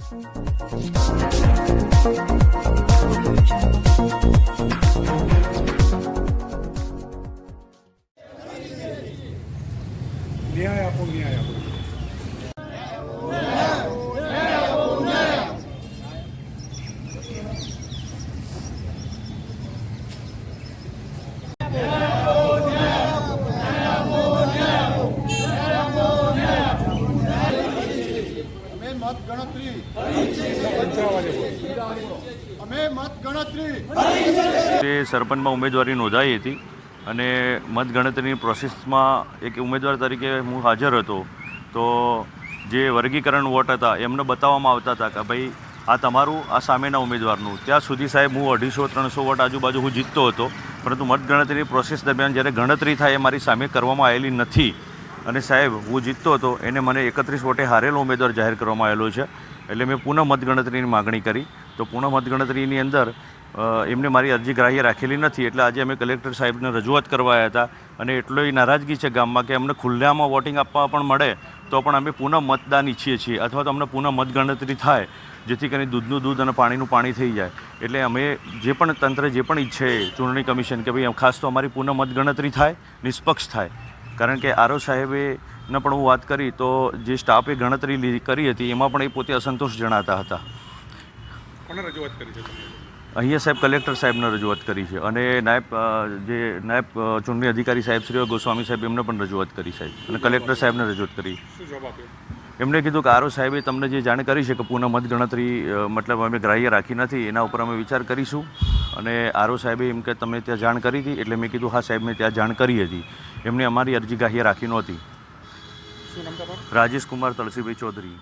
ન્યાય આપો, ન્યાય આપો. જે સરપંચમાં ઉમેદવારી નોંધાઈ હતી અને મતગણતરીની પ્રોસેસમાં એક ઉમેદવાર તરીકે હું હાજર હતો, તો જે વર્ગીકરણ વોટ હતા એમને બતાવવામાં આવતા હતા કે ભાઈ આ તમારું, આ સામેના ઉમેદવારનું. ત્યાં સુધી સાહેબ હું 250-300 વોટ આજુબાજુ હું જીતતો હતો, પરંતુ મતગણતરીની પ્રોસેસ દરમિયાન જ્યારે ગણતરી થાય એ મારી સામે કરવામાં આવેલી નથી અને સાહેબ હું જીતતો હતો એને મને 31 વોટે હારેલો ઉમેદવાર જાહેર કરવામાં આવેલો છે. એટલે મેં પુનઃ મતગણતરીની માગણી કરી, તો પુનઃ મતગણતરીની અંદર એમને મારી અરજી ગ્રાહ્ય રાખેલી નથી. એટલે આજે અમે કલેક્ટર સાહેબને રજૂઆત કરવા આવ્યા હતા અને એટલી નારાજગી છે ગામમાં કે અમને ખુલ્લામાં વોટિંગ આપવા પણ મળે તો પણ અમે પુનઃ મતદાન ઈચ્છીએ છીએ, અથવા તો અમને પુનઃ મતગણતરી થાય જેથી કરીને દૂધનું દૂધ અને પાણીનું પાણી થઈ જાય. એટલે અમે જે પણ તંત્ર જે પણ ઈચ્છે ચૂંટણી કમિશન કે ભાઈ ખાસ તો અમારી પુનઃ મતગણતરી થાય, નિષ્પક્ષ થાય. કારણ કે આરઓ સાહેબે ને પણ હું વાત કરી તો જે સ્ટાફે ગણતરી કરી હતી એમાં પણ એ પોતે અસંતોષ જણાતા હતા. કોને રજૂઆત કરી છે તમે? અહીંયા સાહેબ કલેક્ટર સાહેબને રજૂઆત કરી છે અને નાયબ ચૂંટણી અધિકારી સાહેબ શ્રી ગોસ્વામી સાહેબ એમને પણ રજૂઆત કરી સાહેબ, અને કલેક્ટર સાહેબને રજૂઆત કરી. શું જવાબ આપ્યો? એમણે કીધું કે આરઓ સાહેબે તમને જે જાણ કરી છે કે પુનઃ મતગણતરી મતલબ અમે ગ્રાહ્ય રાખી નથી, એના ઉપર અમે વિચાર કરીશું. અને આરઓ સાહેબે એમ કે તમે ત્યાં જાણ કરી હતી? એટલે મેં કીધું હા સાહેબ મેં ત્યાં જાણ કરી હતી. એમણે અમારી અરજી ગ્રાહ્ય રાખી નહોતી. શું નામ તમારું? રાજેશ કુમાર તલસીભાઈ ચૌધરી.